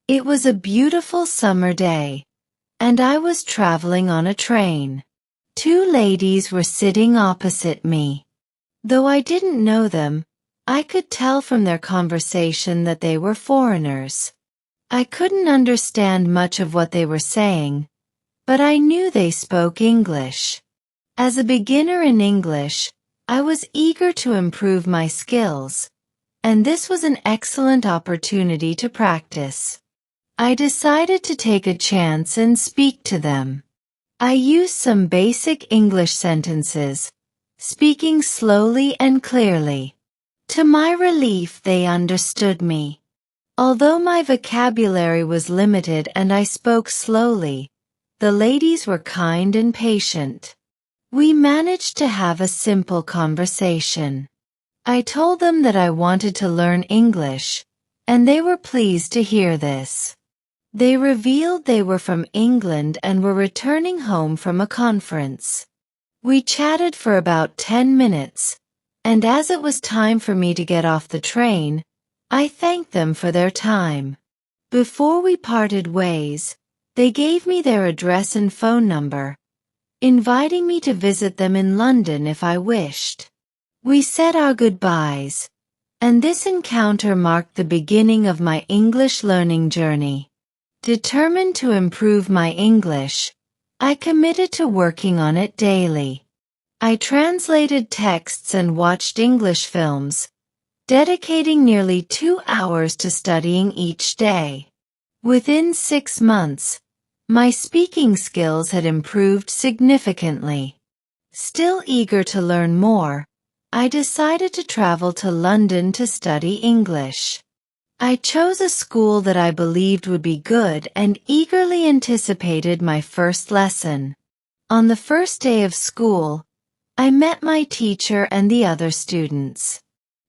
It was a beautiful summer day, and I was traveling on a train. Two ladies were sitting opposite me. Though I didn't know them, I could tell from their conversation that they were foreigners. I couldn't understand much of what they were saying, but I knew they spoke English. As a beginner in English, I was eager to improve my skills, and this was an excellent opportunity to practice. I decided to take a chance and speak to them. I used some basic English sentences, speaking slowly and clearly. To my relief, they understood me. Although my vocabulary was limited and I spoke slowly, the ladies were kind and patient. We managed to have a simple conversation. I told them that I wanted to learn English, and they were pleased to hear this. They revealed they were from England and were returning home from a conference. We chatted for about 10 minutes, and as it was time for me to get off the train, I thanked them for their time. Before we parted ways, they gave me their address and phone number, inviting me to visit them in London if I wished. We said our goodbyes, and this encounter marked the beginning of my English learning journey. Determined to improve my English, I committed to working on it daily. I translated texts and watched English films, dedicating nearly 2 hours to studying each day. Within 6 months, my speaking skills had improved significantly. Still eager to learn more, I decided to travel to London to study English. I chose a school that I believed would be good and eagerly anticipated my first lesson. On the first day of school, I met my teacher and the other students.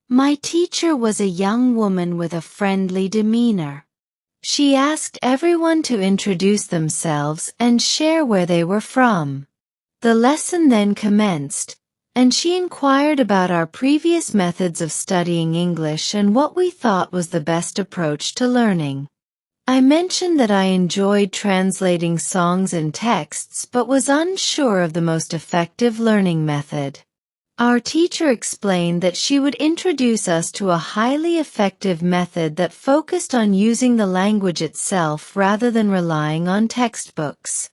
My teacher was a young woman with a friendly demeanor. She asked everyone to introduce themselves and share where they were from. The lesson then commenced, and she inquired about our previous methods of studying English and what we thought was the best approach to learning. I mentioned that I enjoyed translating songs and texts but was unsure of the most effective learning method. Our teacher explained that she would introduce us to a highly effective method that focused on using the language itself rather than relying on textbooks.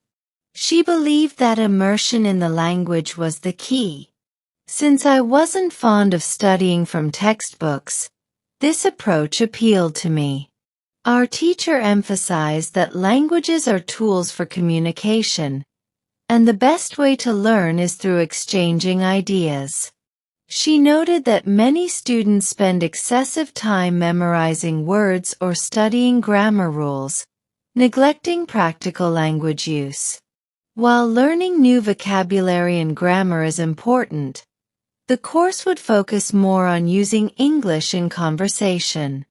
She believed that immersion in the language was the key. Since I wasn't fond of studying from textbooks, this approach appealed to me. Our teacher emphasized that languages are tools for communication, and the best way to learn is through exchanging ideas. She noted that many students spend excessive time memorizing words or studying grammar rules, neglecting practical language use. While learning new vocabulary and grammar is important, the course would focus more on using English in conversation.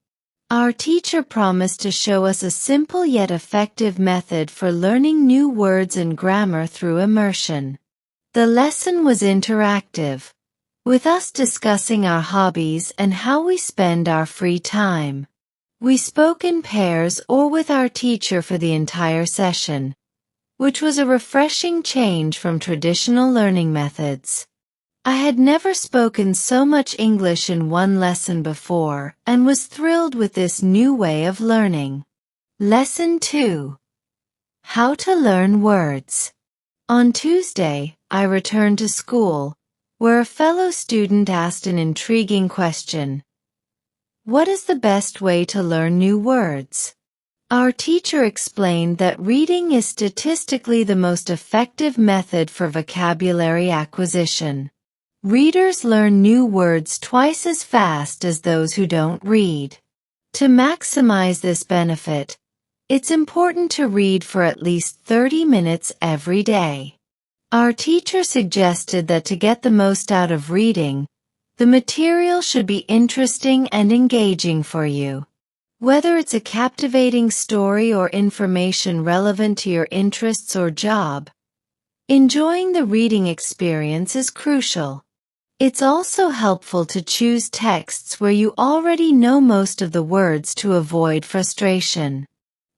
Our teacher promised to show us a simple yet effective method for learning new words and grammar through immersion. The lesson was interactive, with us discussing our hobbies and how we spend our free time. We spoke in pairs or with our teacher for the entire session, which was a refreshing change from traditional learning methods. I had never spoken so much English in one lesson before and was thrilled with this new way of learning. Lesson 2. How to learn words. On Tuesday, I returned to school, where a fellow student asked an intriguing question. What is the best way to learn new words? Our teacher explained that reading is statistically the most effective method for vocabulary acquisition. Readers learn new words twice as fast as those who don't read. To maximize this benefit, it's important to read for at least 30 minutes every day. Our teacher suggested that to get the most out of reading, the material should be interesting and engaging for you. Whether it's a captivating story or information relevant to your interests or job, enjoying the reading experience is crucial. It's also helpful to choose texts where you already know most of the words to avoid frustration.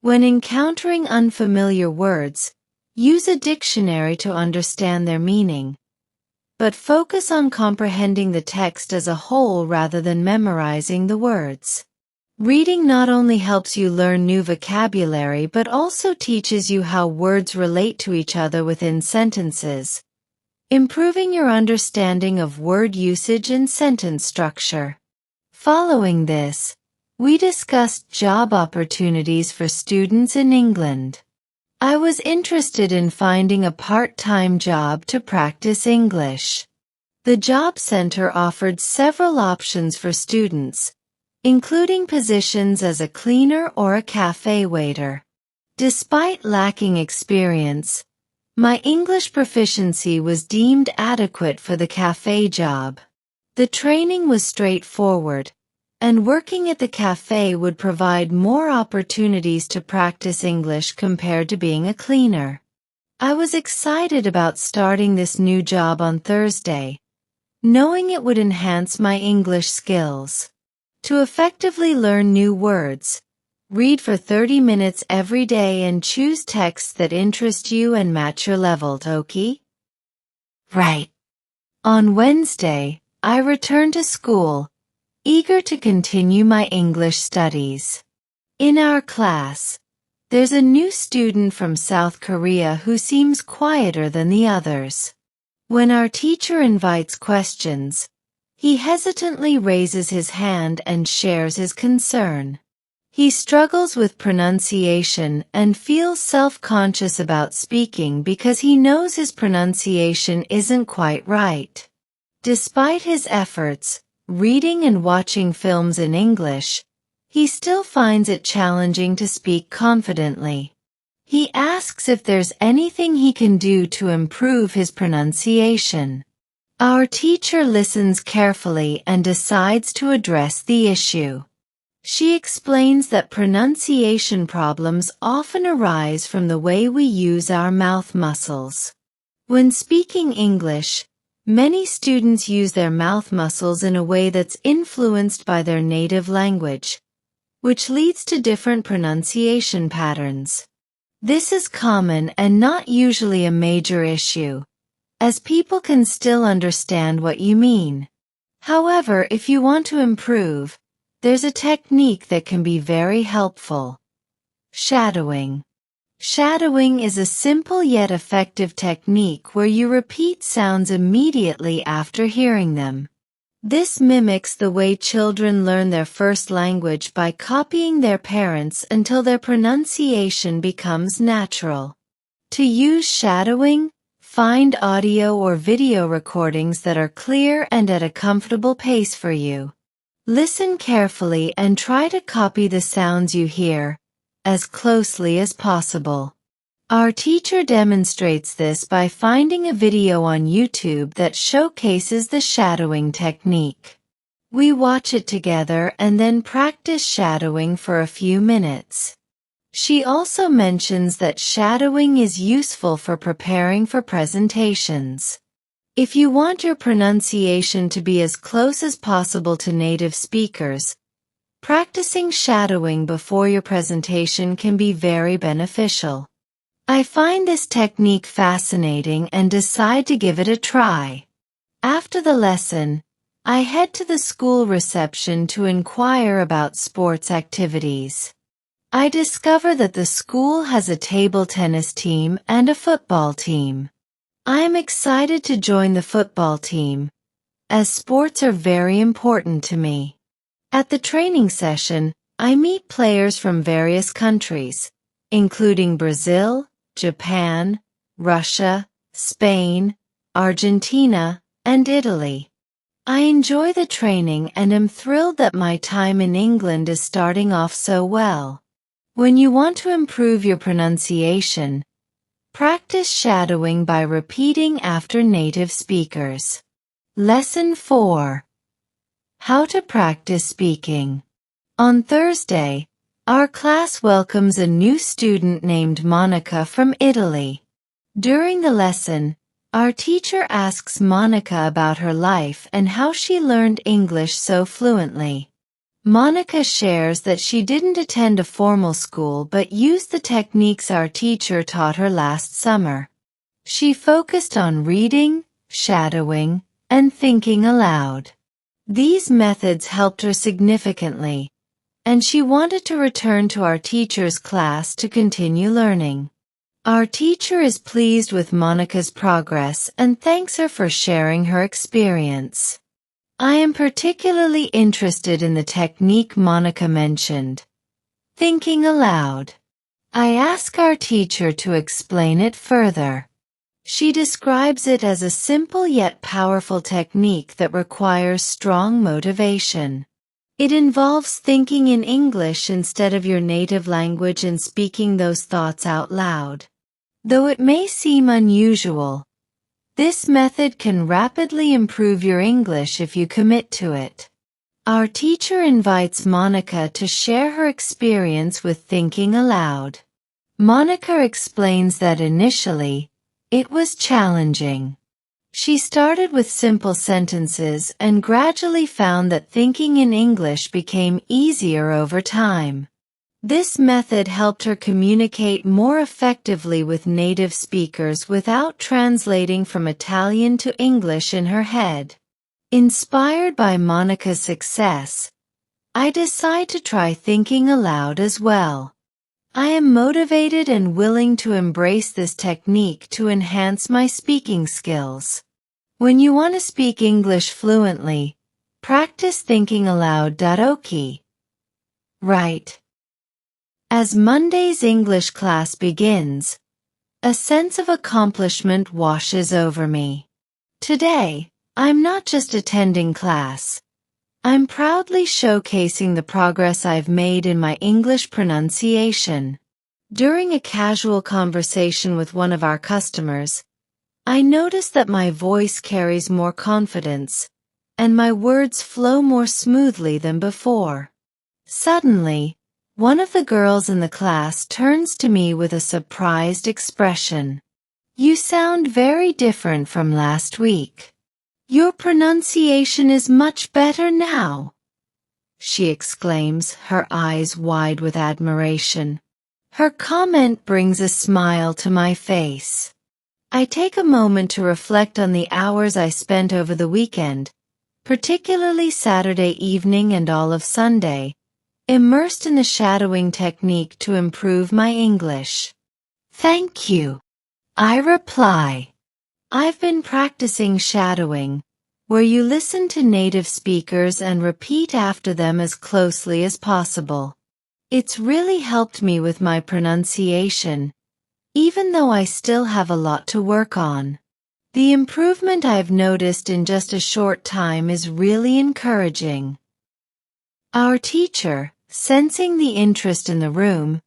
When encountering unfamiliar words, use a dictionary to understand their meaning, but focus on comprehending the text as a whole rather than memorizing the words. Reading not only helps you learn new vocabulary but also teaches you how words relate to each other within sentences, improving your understanding of word usage and sentence structure. Following this, we discussed job opportunities for students in England. I was interested in finding a part-time job to practice English. The job center offered several options for students, including positions as a cleaner or a cafe waiter. Despite lacking experience, my English proficiency was deemed adequate for the cafe job. The training was straightforward, and working at the cafe would provide more opportunities to practice English compared to being a cleaner. I was excited about starting this new job on Thursday, knowing it would enhance my English skills. To effectively learn new words, read for 30 minutes every day and choose texts that interest you and match your level, okay? Right. On Wednesday, I returned to school, eager to continue my English studies. In our class, there's a new student from South Korea who seems quieter than the others. When our teacher invites questions, he hesitantly raises his hand and shares his concern. He struggles with pronunciation and feels self-conscious about speaking because he knows his pronunciation isn't quite right. Despite his efforts, reading and watching films in English, he still finds it challenging to speak confidently. He asks if there's anything he can do to improve his pronunciation. Our teacher listens carefully and decides to address the issue. She explains that pronunciation problems often arise from the way we use our mouth muscles. When speaking English, many students use their mouth muscles in a way that's influenced by their native language, which leads to different pronunciation patterns. This is common and not usually a major issue, as people can still understand what you mean. However, if you want to improve, there's a technique that can be very helpful. Shadowing. Shadowing is a simple yet effective technique where you repeat sounds immediately after hearing them. This mimics the way children learn their first language by copying their parents until their pronunciation becomes natural. To use shadowing, find audio or video recordings that are clear and at a comfortable pace for you. Listen carefully and try to copy the sounds you hear as closely as possible. Our teacher demonstrates this by finding a video on YouTube that showcases the shadowing technique. We watch it together and then practice shadowing for a few minutes. She also mentions that shadowing is useful for preparing for presentations. If you want your pronunciation to be as close as possible to native speakers, practicing shadowing before your presentation can be very beneficial. I find this technique fascinating and decide to give it a try. After the lesson, I head to the school reception to inquire about sports activities. I discover that the school has a table tennis team and a football team. I am excited to join the football team, as sports are very important to me. At the training session, I meet players from various countries, including Brazil, Japan, Russia, Spain, Argentina, and Italy. I enjoy the training and am thrilled that my time in England is starting off so well. When you want to improve your pronunciation, practice shadowing by repeating after native speakers. Lesson 4. How to practice speaking. On Thursday, our class welcomes a new student named Monica from Italy. During the lesson, our teacher asks Monica about her life and how she learned English so fluently. Monica shares that she didn't attend a formal school but used the techniques our teacher taught her last summer. She focused on reading, shadowing, and thinking aloud. These methods helped her significantly, and she wanted to return to our teacher's class to continue learning. Our teacher is pleased with Monica's progress and thanks her for sharing her experience. I am particularly interested in the technique Monica mentioned, thinking aloud. I ask our teacher to explain it further. She describes it as a simple yet powerful technique that requires strong motivation. It involves thinking in English instead of your native language and speaking those thoughts out loud. Though it may seem unusual, this method can rapidly improve your English if you commit to it. Our teacher invites Monica to share her experience with thinking aloud. Monica explains that initially, it was challenging. She started with simple sentences and gradually found that thinking in English became easier over time. This method helped her communicate more effectively with native speakers without translating from Italian to English in her head. Inspired by Monica's success, I decide to try thinking aloud as well. I am motivated and willing to embrace this technique to enhance my speaking skills. When you want to speak English fluently, practice thinking aloud. Okay. Right. As Monday's English class begins, a sense of accomplishment washes over me. Today, I'm not just attending class. I'm proudly showcasing the progress I've made in my English pronunciation. During a casual conversation with one of our customers, I noticed that my voice carries more confidence, and my words flow more smoothly than before. Suddenly, one of the girls in the class turns to me with a surprised expression. "You sound very different from last week. Your pronunciation is much better now," she exclaims, her eyes wide with admiration. Her comment brings a smile to my face. I take a moment to reflect on the hours I spent over the weekend, particularly Saturday evening and all of Sunday, immersed in the shadowing technique to improve my English. "Thank you," I reply. I've been practicing shadowing, where you listen to native speakers and repeat after them as closely as possible. It's really helped me with my pronunciation, even though I still have a lot to work on. The improvement I've noticed in just a short time is really encouraging. Our teacher, sensing the interest in the room,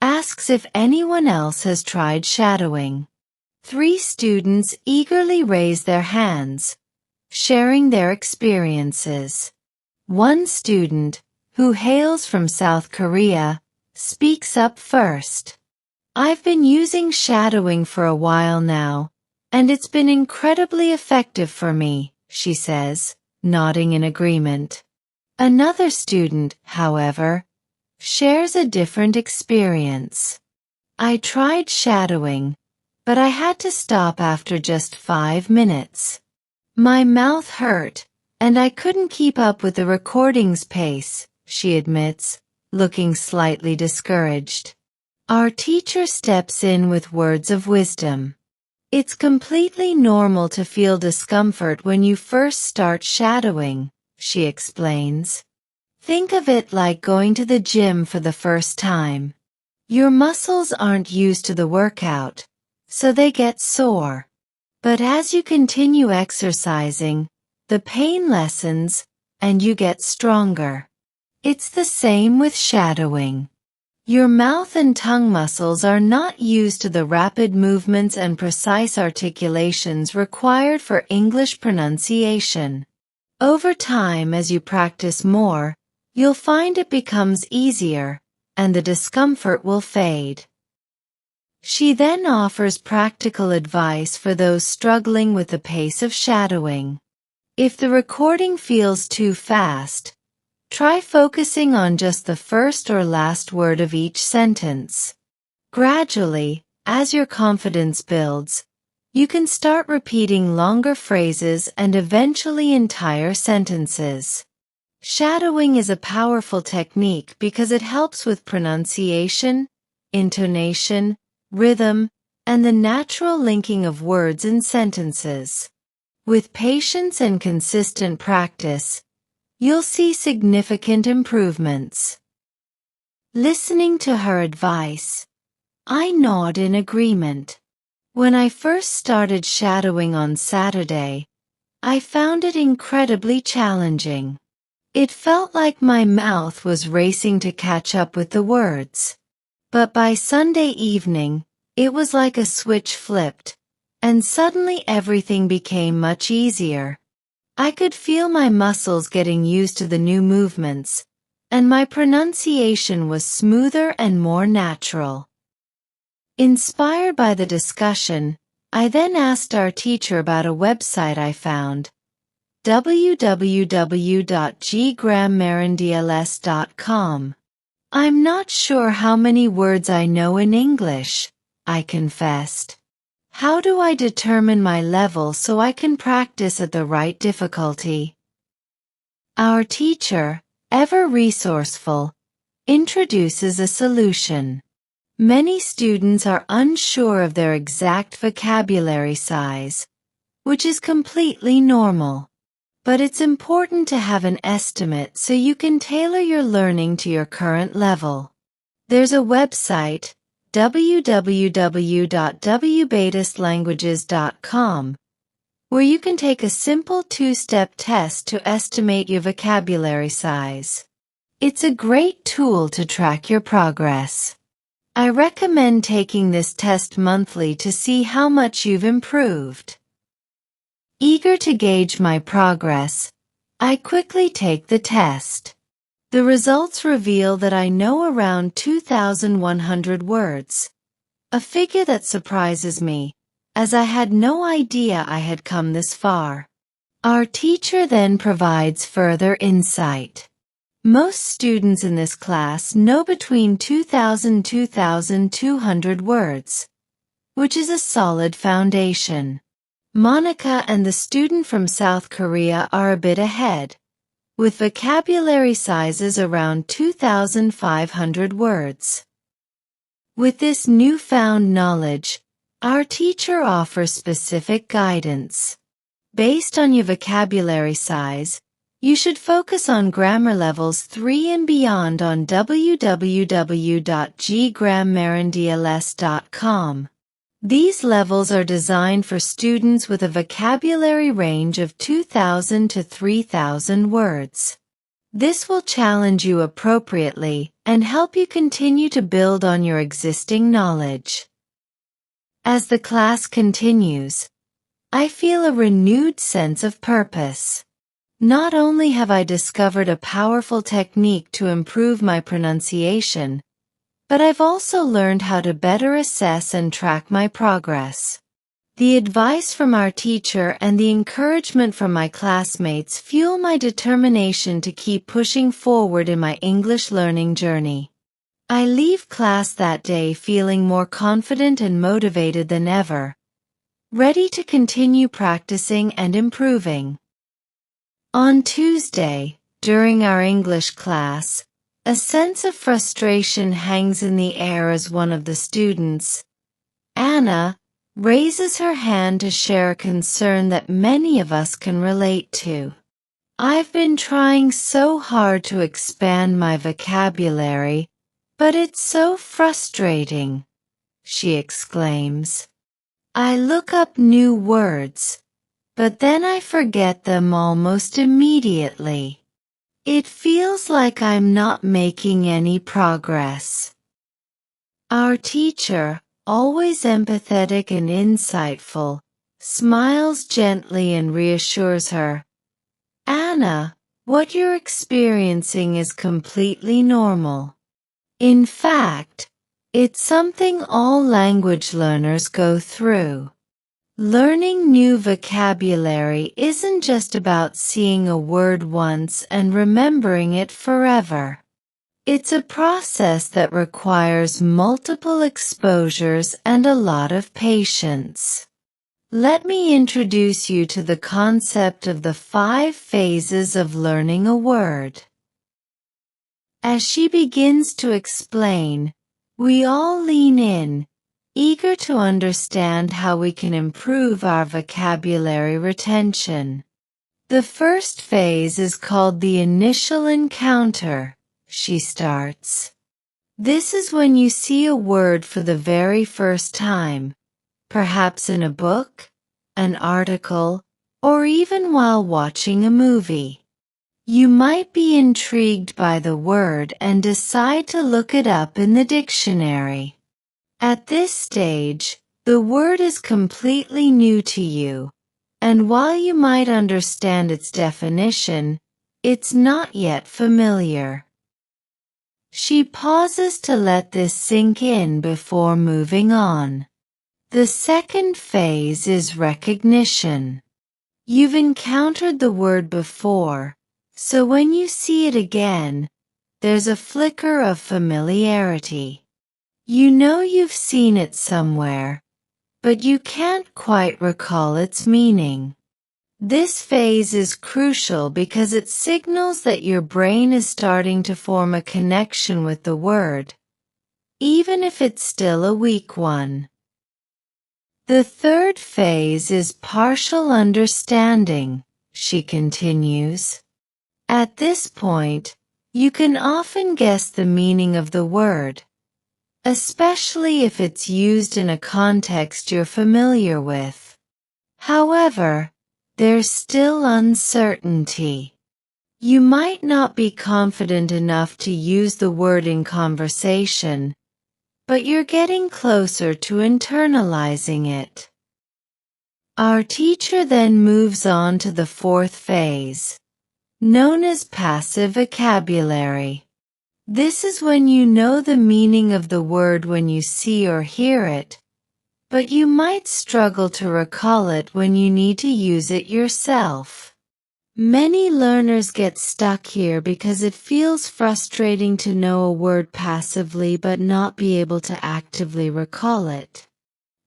asks if anyone else has tried shadowing. 3 students eagerly raise their hands, sharing their experiences. One student, who hails from South Korea, speaks up first. "I've been using shadowing for a while now, and it's been incredibly effective for me," she says, nodding in agreement. Another student, however, shares a different experience. "I tried shadowing, but I had to stop after just 5 minutes. My mouth hurt, and I couldn't keep up with the recording's pace," she admits, looking slightly discouraged. Our teacher steps in with words of wisdom. "It's completely normal to feel discomfort when you first start shadowing," she explains. "Think of it like going to the gym for the first time. Your muscles aren't used to the workout, so they get sore. But as you continue exercising, the pain lessens, and you get stronger. It's the same with shadowing. Your mouth and tongue muscles are not used to the rapid movements and precise articulations required for English pronunciation. Over time, as you practice more, you'll find it becomes easier, and the discomfort will fade." She then offers practical advice for those struggling with the pace of shadowing. If the recording feels too fast, Try focusing on just the first or last word of each sentence. Gradually, as your confidence builds, you can start repeating longer phrases and eventually entire sentences. Shadowing is a powerful technique because it helps with pronunciation, intonation, rhythm, and the natural linking of words and sentences. With patience and consistent practice, you'll see significant improvements. Listening to her advice, I nod in agreement. When I first started shadowing on Saturday, I found it incredibly challenging. It felt like my mouth was racing to catch up with the words. But by Sunday evening, it was like a switch flipped, and suddenly everything became much easier. I could feel my muscles getting used to the new movements, and my pronunciation was smoother and more natural. Inspired by the discussion, I then asked our teacher about a website I found, www.grammarandls.com. I'm not sure how many words I know in English, I confessed. How do I determine my level so I can practice at the right difficulty? Our teacher, ever resourceful, introduces a solution. Many students are unsure of their exact vocabulary size, which is completely normal. But it's important to have an estimate so you can tailor your learning to your current level. There's a website, www.wbetislanguages.com, where you can take a simple two-step test to estimate your vocabulary size. It's a great tool to track your progress. I recommend taking this test monthly to see how much you've improved. Eager to gauge my progress, I quickly take the test. The results reveal that I know around 2,100 words, a figure that surprises me, as I had no idea I had come this far. Our teacher then provides further insight. Most students in this class know between 2,000 and 2,200 words, which is a solid foundation. Monica and the student from South Korea are a bit ahead, with vocabulary sizes around 2,500 words. With this newfound knowledge, our teacher offers specific guidance. Based on your vocabulary size, you should focus on grammar levels 3 and beyond on www.grammarandls.com. These levels are designed for students with a vocabulary range of 2,000 to 3,000 words. This will challenge you appropriately and help you continue to build on your existing knowledge. As the class continues, I feel a renewed sense of purpose. Not only have I discovered a powerful technique to improve my pronunciation, but I've also learned how to better assess and track my progress. The advice from our teacher and the encouragement from my classmates fuel my determination to keep pushing forward in my English learning journey. I leave class that day feeling more confident and motivated than ever, ready to continue practicing and improving. On Tuesday, during our English class, a sense of frustration hangs in the air as one of the students, Anna, raises her hand to share a concern that many of us can relate to. I've been trying so hard to expand my vocabulary, but it's so frustrating, she exclaims. I look up new words, but then I forget them almost immediately. It feels like I'm not making any progress. Our teacher, always empathetic and insightful, smiles gently and reassures her. Anna, what you're experiencing is completely normal. In fact, it's something all language learners go through. Learning new vocabulary isn't just about seeing a word once and remembering it forever. It's a process that requires multiple exposures and a lot of patience. Let me introduce you to the concept of the 5 phases of learning a word. As she begins to explain, we all lean in, eager to understand how we can improve our vocabulary retention. The first phase is called the initial encounter, she starts. This is when you see a word for the very first time, perhaps in a book, an article, or even while watching a movie. You might be intrigued by the word and decide to look it up in the dictionary. At this stage, the word is completely new to you, and while you might understand its definition, it's not yet familiar. She pauses to let this sink in before moving on. The second phase is recognition. You've encountered the word before, so when you see it again, there's a flicker of familiarity. You know you've seen it somewhere, but you can't quite recall its meaning. This phase is crucial because it signals that your brain is starting to form a connection with the word, even if it's still a weak one. The third phase is partial understanding, she continues. At this point, you can often guess the meaning of the word, especially if it's used in a context you're familiar with. However, there's still uncertainty. You might not be confident enough to use the word in conversation, but you're getting closer to internalizing it. Our teacher then moves on to the fourth phase, known as passive vocabulary. This is when you know the meaning of the word when you see or hear it, but you might struggle to recall it when you need to use it yourself. Many learners get stuck here because it feels frustrating to know a word passively but not be able to actively recall it.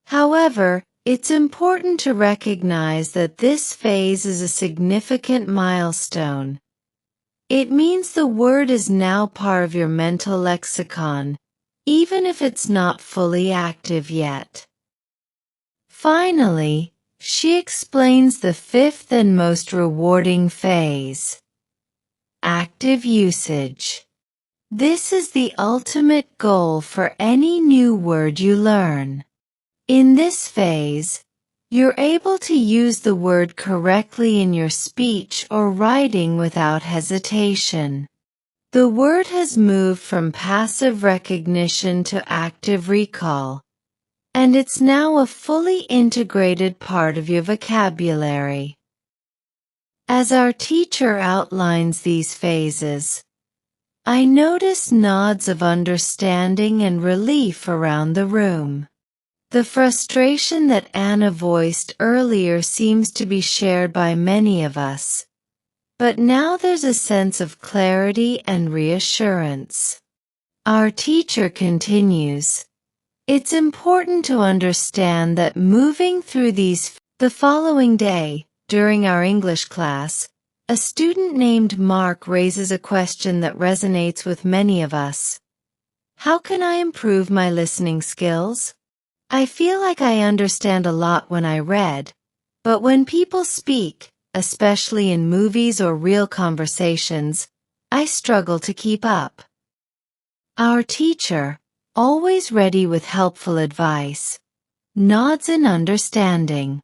However, it's important to recognize that this phase is a significant milestone. It means the word is now part of your mental lexicon, even if it's not fully active yet. Finally, she explains the fifth and most rewarding phase, active usage. This is the ultimate goal for any new word you learn. In this phase, you're able to use the word correctly in your speech or writing without hesitation. The word has moved from passive recognition to active recall, and it's now a fully integrated part of your vocabulary. As our teacher outlines these phases, I notice nods of understanding and relief around the room. The frustration that Anna voiced earlier seems to be shared by many of us, but now there's a sense of clarity and reassurance. Our teacher continues, "It's important to understand that moving through the following day, during our English class, a student named Mark raises a question that resonates with many of us. How can I improve my listening skills? I feel like I understand a lot when I read, but when people speak, especially in movies or real conversations, I struggle to keep up." Our teacher, always ready with helpful advice, nods in understanding.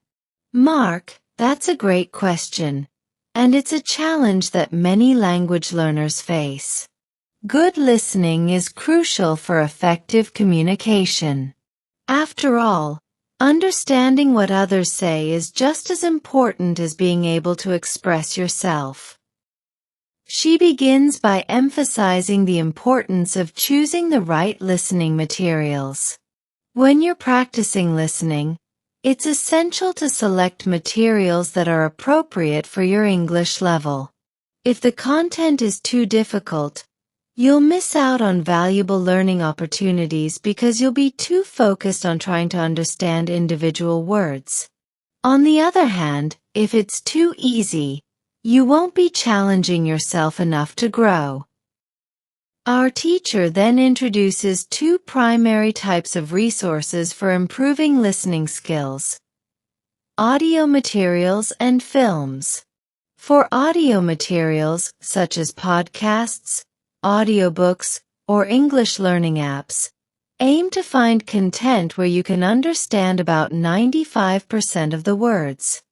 "Mark, that's a great question, and it's a challenge that many language learners face. Good listening is crucial for effective communication. After all, understanding what others say is just as important as being able to express yourself." She begins by emphasizing the importance of choosing the right listening materials. When you're practicing listening, It's essential to select materials that are appropriate for your English level. If the content is too difficult, you'll miss out on valuable learning opportunities because you'll be too focused on trying to understand individual words. On the other hand, if it's too easy, you won't be challenging yourself enough to grow. Our teacher then introduces two primary types of resources for improving listening skills: audio materials and films. For audio materials, such as podcasts, audiobooks, or English learning apps, aim to find content where you can understand about 95% of the words.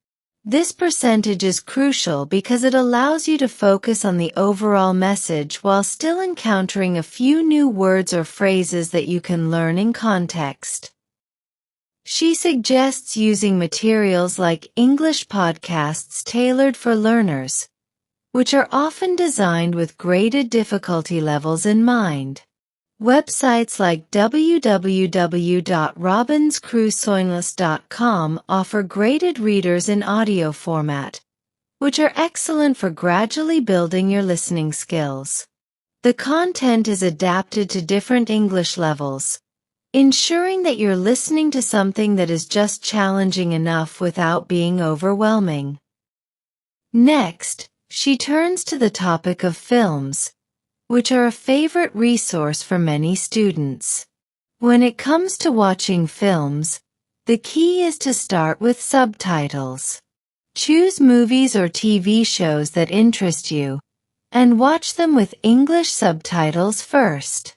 This percentage is crucial because it allows you to focus on the overall message while still encountering a few new words or phrases that you can learn in context. She suggests using materials like English podcasts tailored for learners, which are often designed with graded difficulty levels in mind. Websites like www.robinscrusoe.com offer graded readers in audio format, which are excellent for gradually building your listening skills. The content is adapted to different English levels, ensuring that you're listening to something that is just challenging enough without being overwhelming. Next, she turns to the topic of films, which are a favorite resource for many students. When it comes to watching films, the key is to start with subtitles. Choose movies or TV shows that interest you, and watch them with English subtitles first.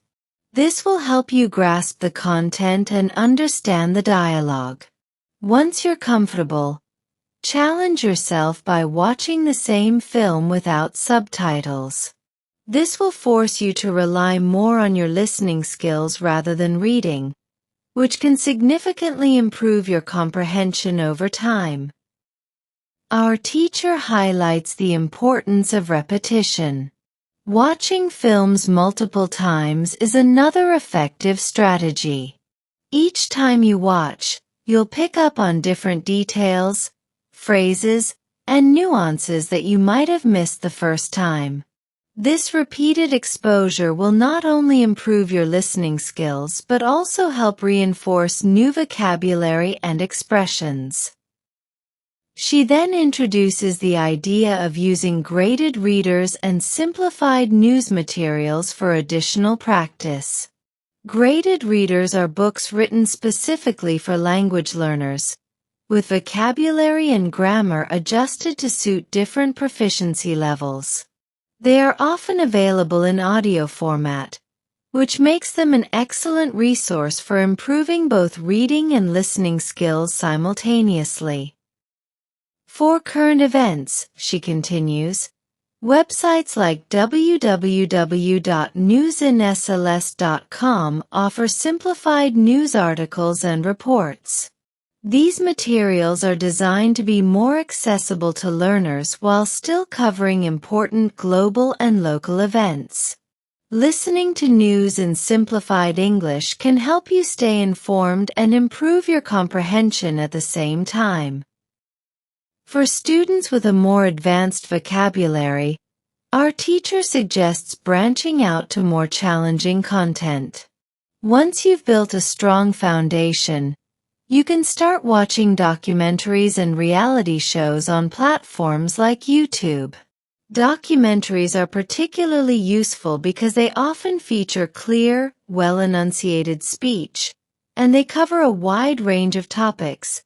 This will help you grasp the content and understand the dialogue. Once you're comfortable, challenge yourself by watching the same film without subtitles. This will force you to rely more on your listening skills rather than reading, which can significantly improve your comprehension over time. Our teacher highlights the importance of repetition. Watching films multiple times is another effective strategy. Each time you watch, you'll pick up on different details, phrases, and nuances that you might have missed the first time. This repeated exposure will not only improve your listening skills but also help reinforce new vocabulary and expressions. She then introduces the idea of using graded readers and simplified news materials for additional practice. Graded readers are books written specifically for language learners, with vocabulary and grammar adjusted to suit different proficiency levels. They are often available in audio format, which makes them an excellent resource for improving both reading and listening skills simultaneously. For current events, she continues, websites like www.newsinsls.com offer simplified news articles and reports. These materials are designed to be more accessible to learners while still covering important global and local events. Listening to news in simplified English can help you stay informed and improve your comprehension at the same time. For students with a more advanced vocabulary, our teacher suggests branching out to more challenging content. Once you've built a strong foundation, you can start watching documentaries and reality shows on platforms like YouTube. Documentaries are particularly useful because they often feature clear, well-enunciated speech, and they cover a wide range of topics,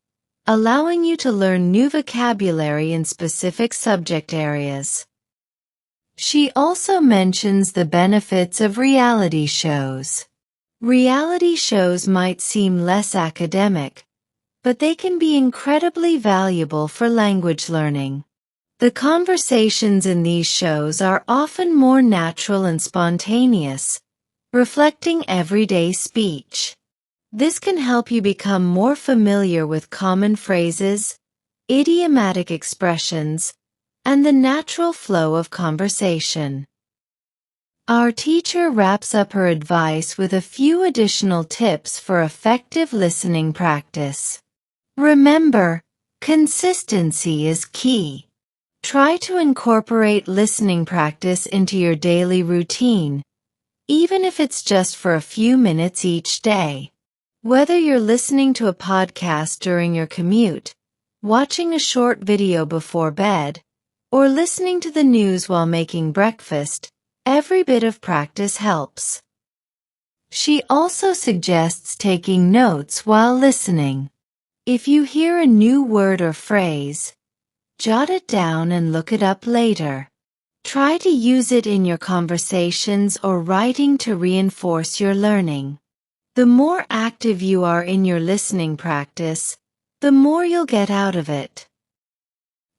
allowing you to learn new vocabulary in specific subject areas. She also mentions the benefits of reality shows. Reality shows might seem less academic, but they can be incredibly valuable for language learning. The conversations in these shows are often more natural and spontaneous, reflecting everyday speech. This can help you become more familiar with common phrases, idiomatic expressions, and the natural flow of conversation. Our teacher wraps up her advice with a few additional tips for effective listening practice. Remember, consistency is key. Try to incorporate listening practice into your daily routine, even if it's just for a few minutes each day. Whether you're listening to a podcast during your commute, watching a short video before bed, or listening to the news while making breakfast, every bit of practice helps. She also suggests taking notes while listening. If you hear a new word or phrase, jot it down and look it up later. Try to use it in your conversations or writing to reinforce your learning. The more active you are in your listening practice, the more you'll get out of it.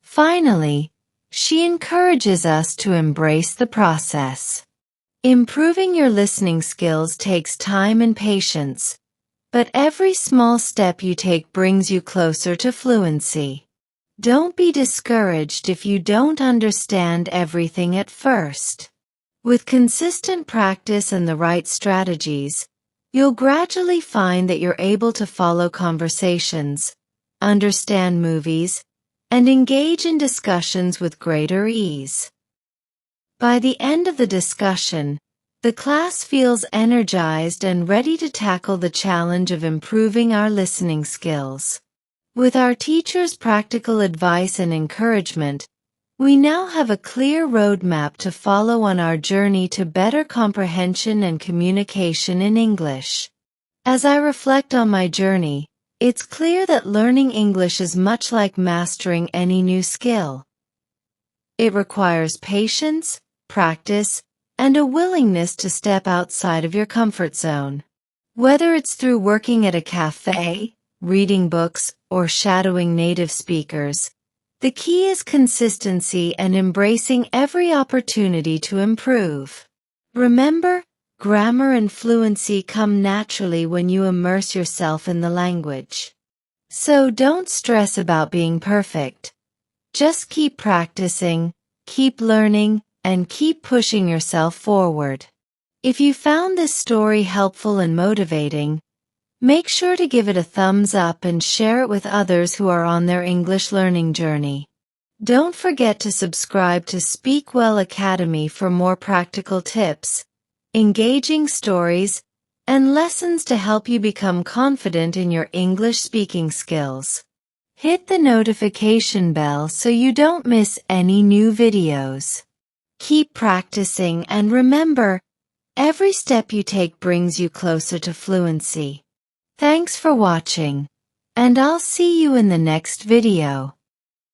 Finally, she encourages us to embrace the process. Improving your listening skills takes time and patience, but every small step you take brings you closer to fluency. Don't be discouraged if you don't understand everything at first. With consistent practice and the right strategies, you'll gradually find that you're able to follow conversations, understand movies, and engage in discussions with greater ease. By the end of the discussion, the class feels energized and ready to tackle the challenge of improving our listening skills. With our teacher's practical advice and encouragement, we now have a clear roadmap to follow on our journey to better comprehension and communication in English. As I reflect on my journey, it's clear that learning English is much like mastering any new skill. It requires patience, practice, and a willingness to step outside of your comfort zone. Whether it's through working at a cafe, reading books, or shadowing native speakers, the key is consistency and embracing every opportunity to improve. Remember, grammar and fluency come naturally when you immerse yourself in the language. So don't stress about being perfect. Just keep practicing, keep learning, and keep pushing yourself forward. If you found this story helpful and motivating, make sure to give it a thumbs up and share it with others who are on their English learning journey. Don't forget to subscribe to Speak Well Academy for more practical tips, engaging stories, and lessons to help you become confident in your English speaking skills. Hit the notification bell so you don't miss any new videos. Keep practicing and remember, every step you take brings you closer to fluency. Thanks for watching, and I'll see you in the next video.